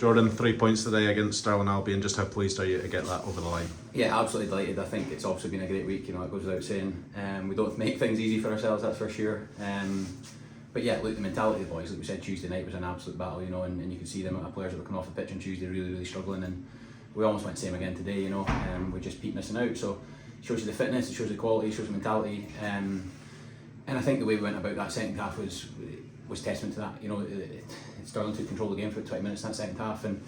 Jordon, 3 points today against Stirling Albion. Just how pleased are you to get that over the line? Yeah, absolutely delighted. I think it's obviously been a great week, it goes without saying. We don't make things easy for ourselves, that's for sure. But yeah, look, the mentality of the boys, like we said, Tuesday night was an absolute battle, and you could see them, our players that were coming off the pitch on Tuesday really struggling, and we almost went the same again today, we just keep missing out. So it shows you the fitness, it shows the quality, it shows the mentality, and I think the way we went about that second half was testament to that. Stirling took control of the game for 20 minutes in that second half, and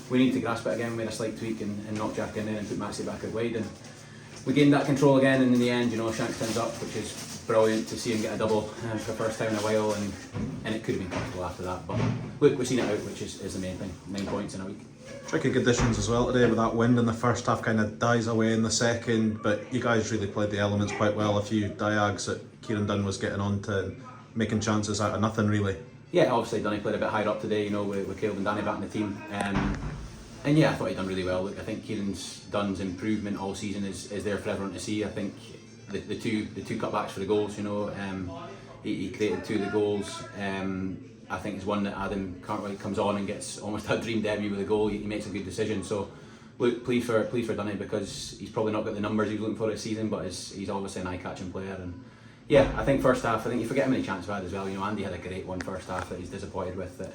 we need to grasp it again. We made a slight tweak and knocked Jack in there and put Maxie back out wide, and we gained that control again. And in the end, Shanks turns up, which is brilliant to see him get a double for the first time in a while, and it could have been comfortable after that. But look, we've seen it out, which is the main thing. 9 points in a week. Tricky conditions as well today with that wind in the first half, kind of dies away in the second, but you guys really played the elements quite well. A few diags that Kieran Dunn was getting on to, making chances out of nothing really. Yeah, obviously Dunny played a bit higher up today, with Caleb and Danny back in the team. And yeah, I thought he'd done really well. Look, I think Kieran's Dunn's improvement all season is there for everyone to see. I think the two cutbacks for the goals, he created 2 of the goals. I think it's one that Adam Cartwright comes on and gets almost a dream debut with a goal. He makes a good decision. So look, pleased for Dunny, because he's probably not got the numbers he was looking for this season, but he's obviously an eye-catching player. And yeah, I think first half, I think you forget how many chances we had as well. Andy had a great one first half that he's disappointed with, that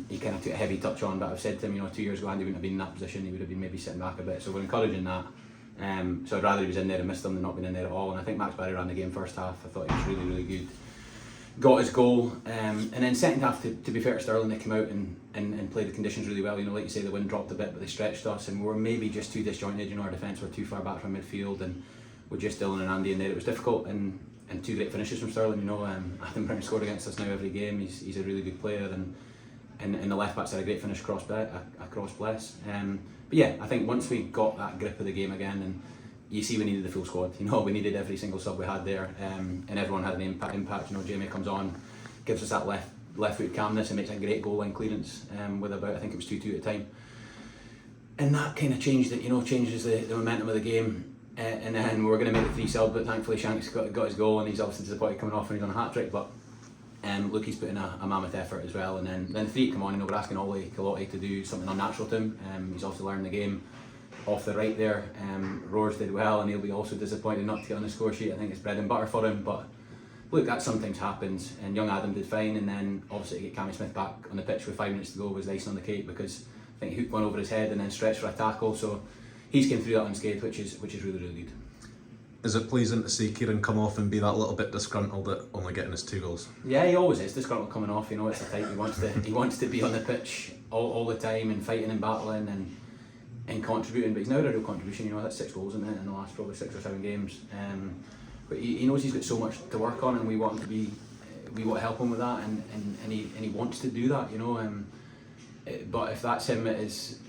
he kind of took a heavy touch on, but I've said to him, 2 years ago Andy wouldn't have been in that position, he would have been maybe sitting back a bit, so we're encouraging that. So I'd rather he was in there and missed them than not been in there at all. And I think Max Barry ran the game first half. I thought he was really good, got his goal, and then second half, to be fair to Stirling, they came out and played the conditions really well. Like you say, the wind dropped a bit, but they stretched us, and we were maybe just too disjointed. Our defence were too far back from midfield, and with just Dylan and Andy in there, it was difficult. And 2 great finishes from Stirling. Adam Brown scored against us now every game. He's a really good player, and the left backs had a great finish across Bless. But yeah, I think once we got that grip of the game again, and you see we needed the full squad. We needed every single sub we had there, and everyone had an impact. Jamie comes on, gives us that left foot calmness, and makes a great goal line clearance with about, I think it was 2-2 at the time, and that kind of changed it. Changes the momentum of the game. And then we were going to make the 3 sub, but thankfully Shanks got his goal, and he's obviously disappointed coming off and he's on a hat-trick, but look, he's put in a mammoth effort as well. And then the 3 come on, we're asking Ollie Kalotti to do something unnatural to him. He's also learned the game off the right there. Roars did well, and he'll be also disappointed not to get on the score sheet. I think it's bread and butter for him, but look, that sometimes happens, and young Adam did fine. And then obviously to get Cammy Smith back on the pitch with 5 minutes to go was icing on the cake, because I think he hooked one over his head and then stretched for a tackle, so he's came through that unscathed, which is really good. Is it pleasing to see Kieran come off and be that little bit disgruntled at only getting his 2 goals? Yeah, he always is disgruntled coming off. It's the type he wants to be on the pitch all the time and fighting and battling and contributing. But he's now had a real contribution. That's 6 goals in the last probably 6 or 7 games. But he knows he's got so much to work on, and we want to help him with that, and he wants to do that. But if that's him, it is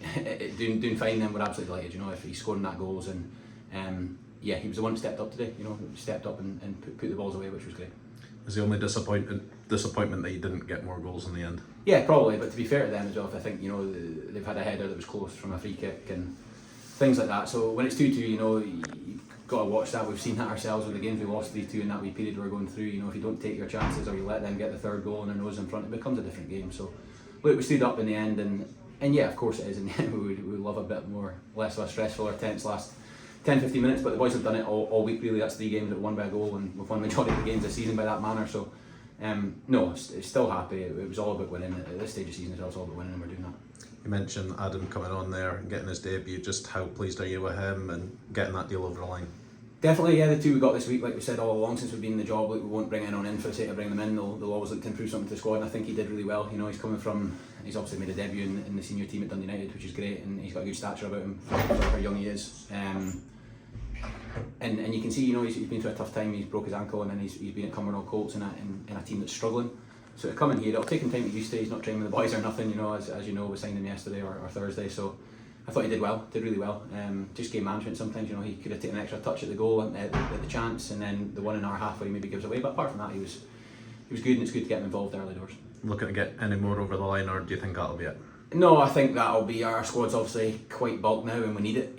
doing fine. Then we're absolutely delighted. If he's scoring that goals, and yeah, he was the one that stepped up today. Stepped up and put the balls away, which was great. Was the only disappointment that he didn't get more goals in the end? Yeah, probably. But to be fair to them as well, I think they've had a header that was close from a free kick and things like that. So when it's 2-2, you've got to watch that. We've seen that ourselves with the games we lost 3-2 in that wee period we're going through. If you don't take your chances or you let them get the 3rd goal and their nose in front, it becomes a different game. So look, we stood up in the end, and yeah, of course it is. In the end, we love a bit more, less of a stressful or tense last 10-15 minutes, but the boys have done it all week really. That's 3 games that won by a goal, and we've won majority of the games this season by that manner. So no, it's still happy. It was all about winning at this stage of the season. It's all about winning, and we're doing that. You mentioned Adam coming on there and getting his debut. Just how pleased are you with him and getting that deal over the line? Definitely, yeah. The 2 we got this week, like we said all along since we've been in the job, we won't bring anyone in for the sake of bringing them in. They'll always look to improve something to the squad, and I think he did really well. He's obviously made a debut in the senior team at Dundee United, which is great, and he's got a good stature about him for how young he is. And you can see, he's been through a tough time. He's broke his ankle, and then he's been at Cumbernauld Colts in a team that's struggling. So to come in here, it'll take him time to get used to. He's not training with the boys or nothing, as you know, we signed him yesterday or Thursday. So I thought he did really well. Just game management sometimes, he could have taken an extra touch at the goal at the chance, and then the one in our half where he maybe gives away. But apart from that, he was good, and it's good to get him involved early doors. Looking to get any more over the line, or do you think that'll be it? No, I think that'll be, our squad's obviously quite bulked now, and we need it.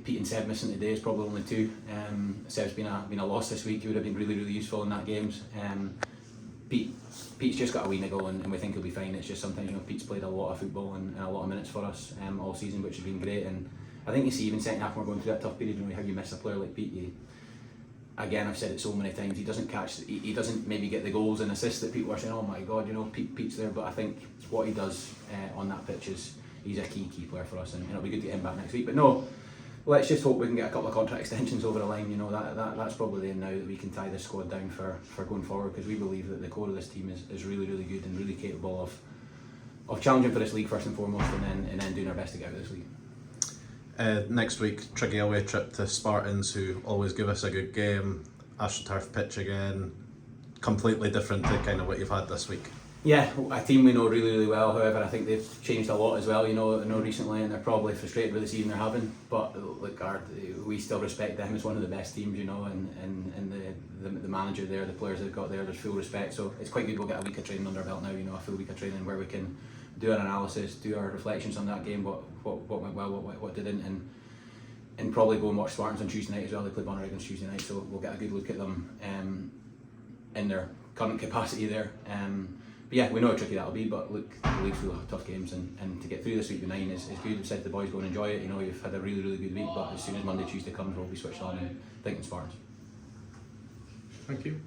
Pete and Seb missing today is probably only 2. Seb's been a loss this week. He would have been really useful in that games. Pete's just got a wee niggle and we think he'll be fine. It's just sometimes, you know, Pete's played a lot of football and a lot of minutes for us all season, which has been great. And I think you see even second half when we're going through that tough period, you know, how you miss a player like Pete. Again, I've said it so many times, he doesn't maybe get the goals and assists that people are saying, oh my god, you know, Pete's there, but I think what he does on that pitch he's a key player for us, and it'll be good to get him back next week. But no, let's just hope we can get a couple of contract extensions over the line. You know, that's probably the aim now, that we can tie this squad down for going forward, because we believe that the core of this team is really good and really capable of challenging for this league first and foremost, and then doing our best to get out of this league. Next week, tricky away trip to Spartans, who always give us a good game. AstroTurf pitch again, completely different to kind of what you've had this week. Yeah, a team we know really well. However, I think they've changed a lot as well. You know recently, and they're probably frustrated with the season they're having. But look, we still respect them as one of the best teams. You know, and the manager there, the players they've got there, there's full respect. So it's quite good. We'll get a week of training under our belt now. You know, a full week of training where we can do an analysis, do our reflections on that game, what went well, what didn't, and probably go and watch Spartans on Tuesday night as well. They play Bonner against Tuesday night, so we'll get a good look at them in their current capacity there. But yeah, we know how tricky that'll be, but look, the league's full of tough games, and to get through this week with 9 is good. We've said to the boys, go and enjoy it. You know, you've had a really good week, but as soon as Monday, Tuesday comes, we'll be switched on and thinking Spartans. Thank you.